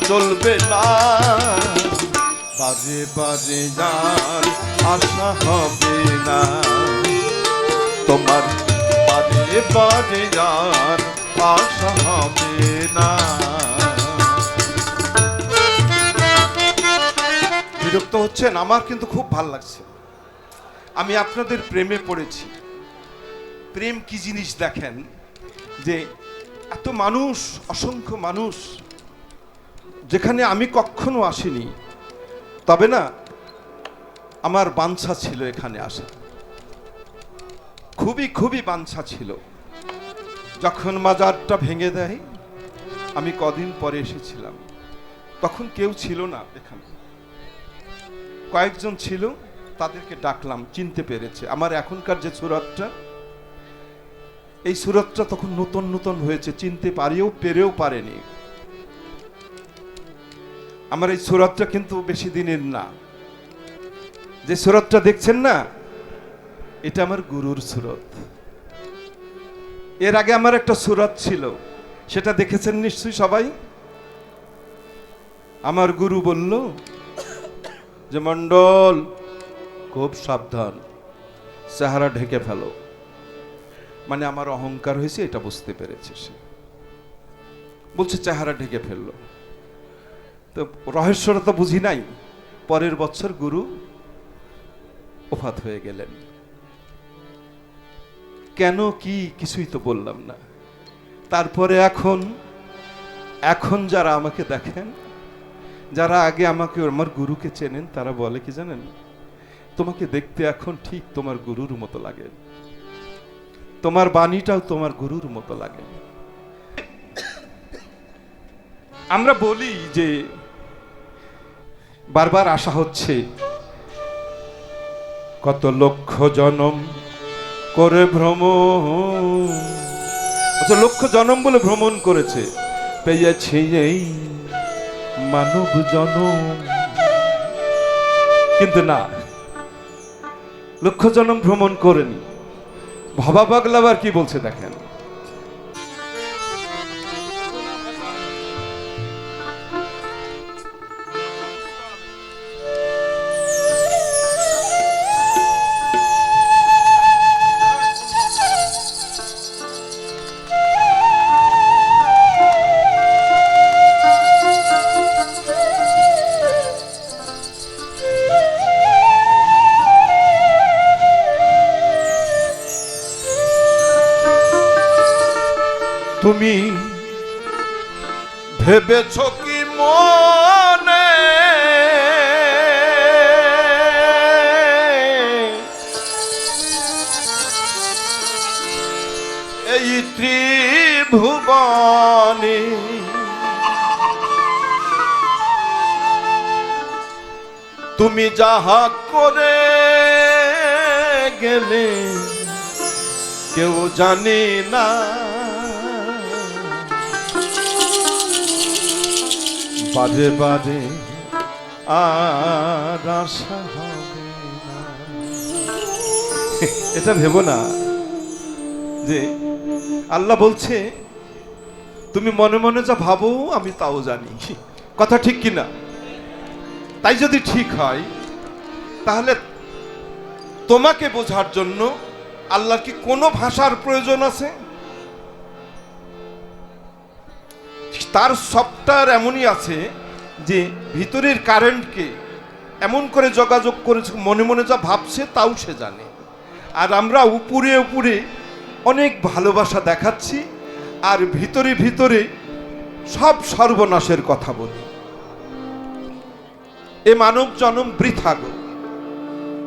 চলবে না, বাজে বাজে যার আশা হবে না, তোমার বাজে বাজে যার আশা হবে না। বিরক্ত হচ্ছেন? আমার কিন্তু খুব ভালো লাগছে। আমি আপনাদের প্রেমে পড়েছি। প্রেম কি জিনিস দেখেন, যে এত মানুষ, অসংখ্য মানুষ, যেখানে আমি কখনো আসিনি, তবে না আমার বাঞ্ছা ছিল এখানে আসা, খুবই খুবই বাঞ্ছা ছিল। যখন মাজারটা ভেঙে দেয়, আমি কদিন পরে এসেছিলাম, তখন কেউ ছিল না এখানে, কয়েকজন ছিল, তাদেরকে ডাকলাম, চিনতে পেরেছে। আমার এখনকার যে সুরতটা, এই সুরতটা তখন নতুন নতুন হয়েছে, চিনতে পেরেও পারেনি। আমার এই সুরতটা কিন্তু বেশি দিনের না। যে সুরতটা দেখছেন না, এটা আমার গুরুর সুরত। এর আগে আমার একটা সুরত ছিল, সেটা দেখেছেন নিশ্চয়ই সবাই। আমার গুরু বলল যে মণ্ডল, খুব সাবধান, চেহারা ঢেকে ফেলো। মানে আমার অহংকার হয়েছে এটা বুঝতে পেরেছে সে, বলছে চেহারা ঢেকে ফেললো। তো রহস্যটা তো বুঝি নাই। পরের বছর গুরু ওফাত হয়ে গেলেন। কেন কি কিছুই তো বললাম না। তারপরে এখন যারা আমাকে দেখেন, যারা আগে আমাকে আমার গুরুকে চেনেন, তারা বলে কি জানেন, তোমাকে দেখতে এখন ঠিক তোমার গুরুর মতো লাগে, তোমার বাণীটাও তোমার গুরুর মতো লাগে। আমরা বলি যে বারবার আশা হচ্ছে, কত লক্ষ জনম করে ভ্রমণ, কত লক্ষ জনম বলে ভ্রমণ করেছে, পেয়েছি এই মানব জনম। কিন্তু না, লক্ষ জনম ভ্রমণ করেনি। ভবা পাগলা আবার কি বলছে দেখেন, তুমি ভেবেছ কি মনে, এই ত্রিভুবনে তুমি যাহা করে গেলে কেউ জানে না, বাজে বাজে আর আশা হবে না। এটা ভেবো না যে আল্লাহ বলছে তুমি মনে মনে যা ভাবো আমি তাও জানি। কথা ঠিক কিনা? তাই যদি ঠিক হয়, তাহলে তোমাকে বোঝার জন্য আল্লাহর কি কোনো ভাষার প্রয়োজন আছে? তার সফটওয়্যার এমনই আছে যে ভিতরের কারেন্টকে এমন করে যোগাযোগ করেছে, মনে মনে যা ভাবছে তাও সে জানে। আর আমরা উপরে উপরে অনেক ভালোবাসা দেখাচ্ছি, আর ভিতরে ভিতরে সব সর্বনাশের কথা বলি। এ মানব জন্ম বৃথা গো,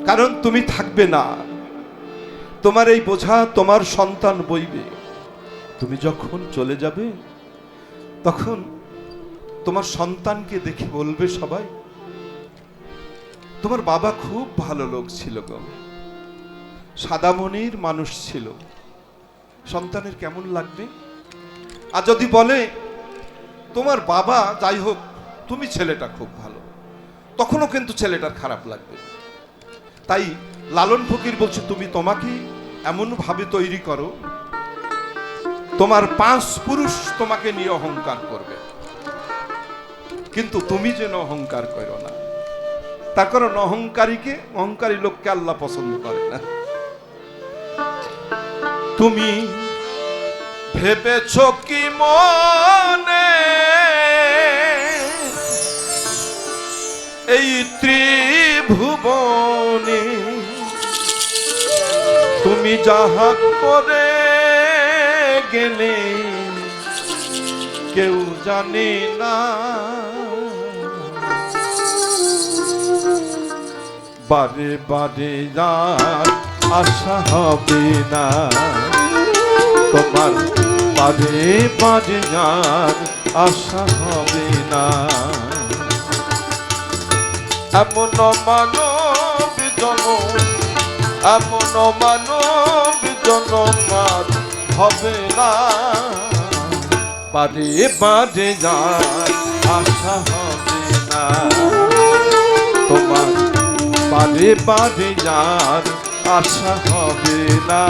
কারণ তুমি থাকবে না। তোমার এই বোঝা তোমার সন্তান বইবে। তুমি যখন চলে যাবে, তখন তোমার সন্তানকে দেখে বলবে সবাই, তোমার বাবা খুব ভালো লোক ছিল গো, সাদা মনের মানুষ ছিল। সন্তানের কেমন লাগবে? আর যদি বলে তোমার বাবা যাই হোক, তুমি ছেলেটা খুব ভালো, তখনও কিন্তু ছেলেটার খারাপ লাগবে। তাই লালন ফকির বলছে, তুমি তোমাকে এমন ভাবে তৈরি করো, তোমার 5 পুরুষ তোমাকে নিয়ে অহংকার করবে। কিন্তু তুমি যেন অহংকার করো না। তার কারণ অহংকারী লোককে আল্লাহ পছন্দ করে না। তুমি ভেবেছ কি মনে এই ত্রিভুবনে তুমি যাহা করে গেলে কেউ জানে না। বারে বারে যার আশা হবে না তোমার, বারে বারে যার আশা হবে না। এমন মানব জনম, এমন মানব জনম আর হবে না। বারে বারে যার আশা হবে না তোমার, বারে বারে যার আশা হবে না।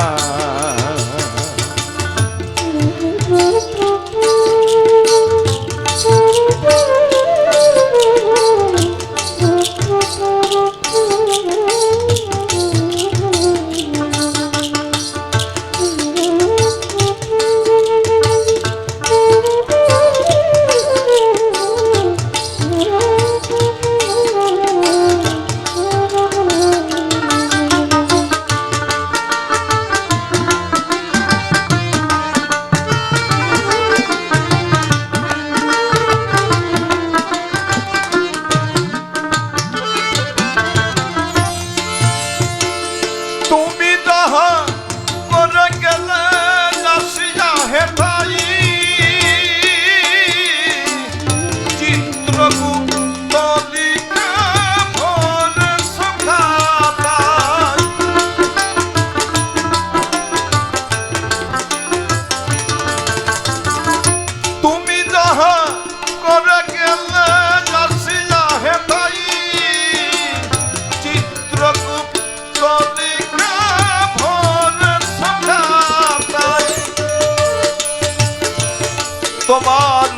তোমার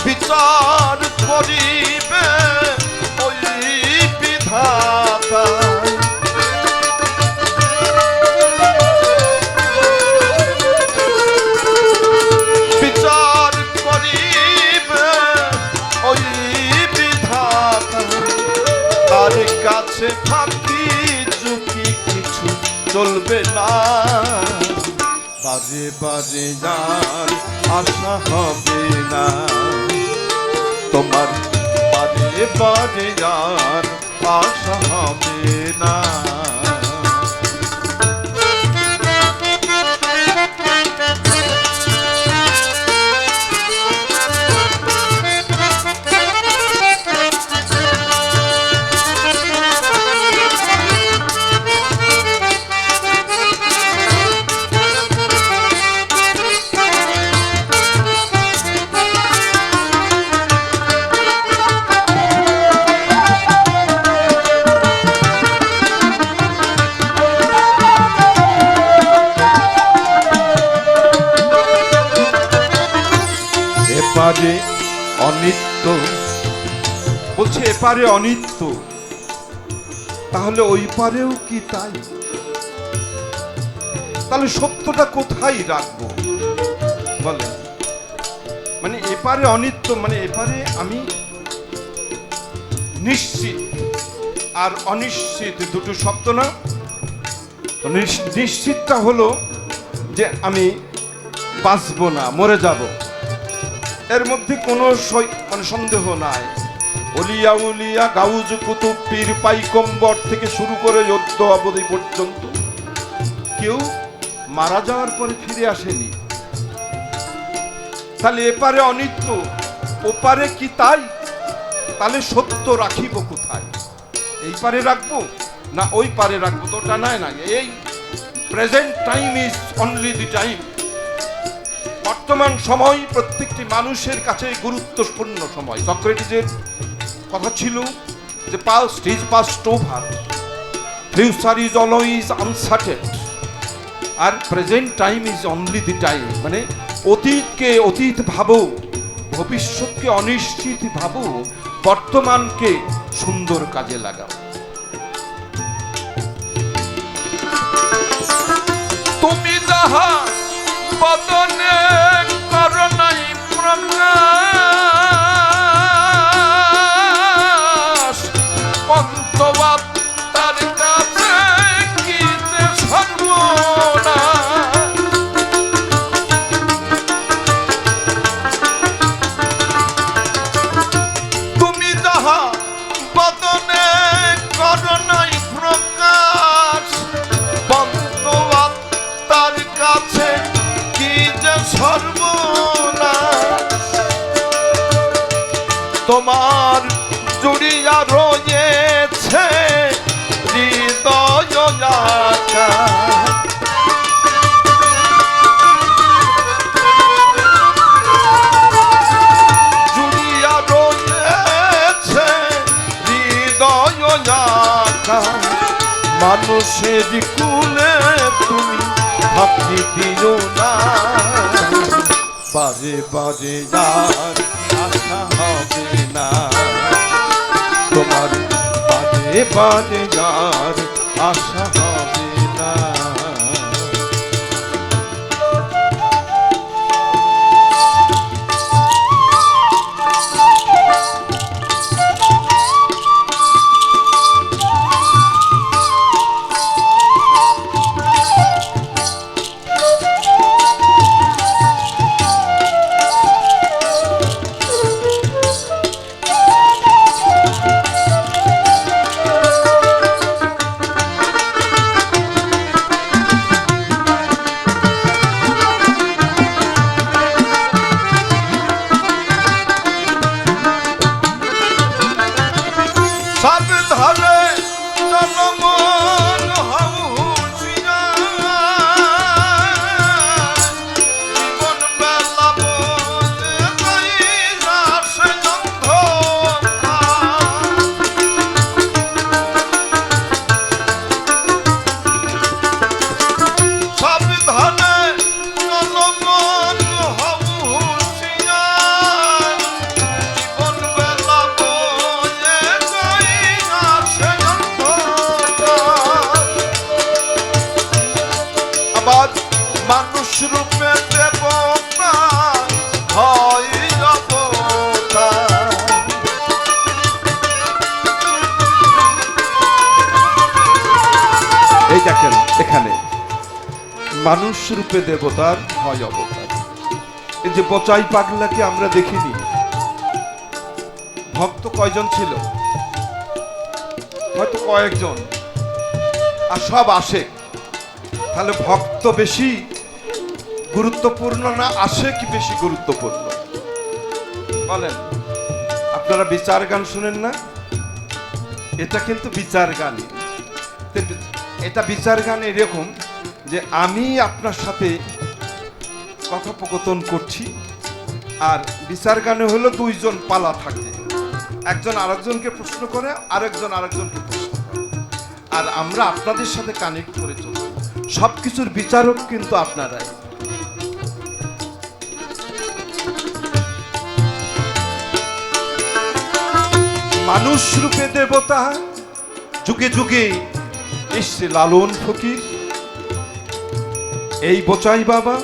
বিচার করিবে ওই বিধাতা। বিচার করিবে ওই বিধাতা, তার কাছে ফাঁকি ঝুঁকি কিছু চলবে না। বারে বারে যার আশা হবে না তোমার, বারে বারে যার আশা হবে না। এপারে অনিত্য বলছে, এপারে অনিত্য, তাহলে ওই পারেও কি তাই? তাহলে সত্যটা কোথায় রাখবো বলে? মানে এপারে অনিত্য মানে এপারে আমি নিশ্চিত আর অনিশ্চিত দুটো শব্দ না। নিশ্চিতটা হলো যে আমি বাঁচবো না, মরে যাব, এর মধ্যে কোনো মানে সন্দেহ নাই। অলিয়া উলিয়া গাউজ কুতুব পীর পাইকম্বর থেকে শুরু করে যুদ্ধ অবধি পর্যন্ত কেউ মারা যাওয়ার পরে ফিরে আসেনি। তাহলে এপারে অনিত্য, ওপারে কি তাই? তাহলে সত্য রাখিব কোথায়? এই পারে রাখবো না ওই পারে রাখবো? তো ওটা নাই না। এই present time is only the time. বর্তমান সময় প্রত্যেকটি মানুষের কাছে গুরুত্বপূর্ণ সময়। সক্রেটিসের কথা ছিল যে past is past over, future is always uncertain, আর present time is only the time. মানে অতীতকে অতীত ভাবো, ভবিষ্যৎকে অনিশ্চিত ভাবো, বর্তমানকে সুন্দর কাজে লাগাও। তুমি যাহা বদনে করো নাই প্রকাশ, অন্তবাদ তার কাছে কি যে সর্বনাশ। তুমি যাহা বদনে করো নাই প্রকাশ, অন্তবাদ তার কাছে কি যে সর্বনাশ। তোমার জুড়িয়া রয়েছে হৃদয় আকাশ, জুড়িয়া রয়েছে হৃদয় আকাশ। মানুষের কুলে তুমি ফাঁকি দিও না, বাজে বাজে যার আশা হবে না। তোমার বাজে বাজে যার আশা হবে না। মানুষ রূপে দেবতা হয় অবতার। এই দেখেন এখানে মানুষ রূপে দেবতার হয় অবতার। এই যে বচাই পাগলাকে আমরা দেখিনি, ভক্ত কয়জন ছিল? হয়তো কয়েকজন, আর সব আসে। তাহলে ভক্ত বেশি গুরুত্বপূর্ণ না আশেক বেশি গুরুত্বপূর্ণ? বলেন। আপনারা বিচার গান শুনেন না? এটা কিন্তু বিচার গান। এটা বিচার গান এরকম যে আমি আপনার সাথে কথোপকথন করছি, আর বিচার গানে হলো দুইজন পালা থাকে, একজন আরেকজনকে প্রশ্ন করে, আরেকজন আরেকজনকে প্রশ্ন করে, আর আমরা আপনাদের সাথে কানেক্ট করে চলছি। সবকিছুর বিচারক কিন্তু আপনারাই। মানুষ রূপে দেবতা, যুগে যুগে এসছে লালন ফকির, এই বোচাই বাবা,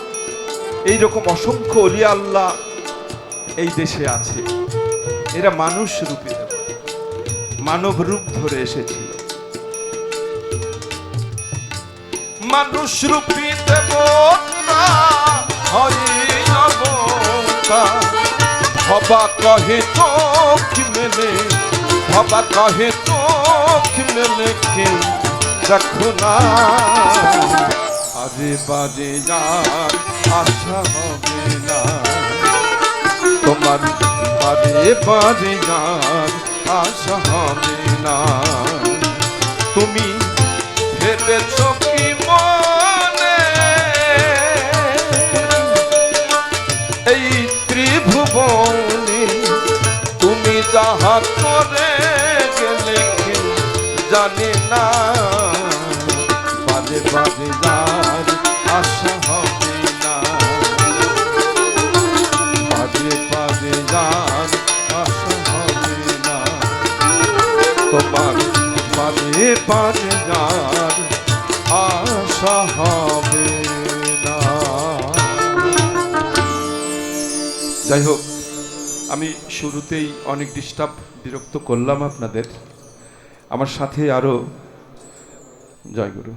এইরকম অসংখ্য ওলিয়া আল্লাহ এই দেশে আছে। এরা মানুষ রূপে দেবতা, মানব রূপ ধরে এসেছিল। মানুষ রূপী দেবতা হয় অবতার, ভবা কহে চোখ মেলে, ভবা কহে চোখ মেলে কেউ দেখো না। আজে বাজে যার আশা হবে না, তোমার বাজে বাজে যার আশা হবে না। তুমি ভেবেছ কি মনে এই ত্রিভুবনে তুমি যাহা করে গেলে কেউ জানে না। বাজে বাজে যার আশা হবে না, বাজে বাজে যার আশা হবে না। পারে যার আশা হবে না। যাই হোক, আমি শুরুতেই অনেক বিরক্ত করলাম আপনাদের। আমার সাথে আরো জয়গুরু।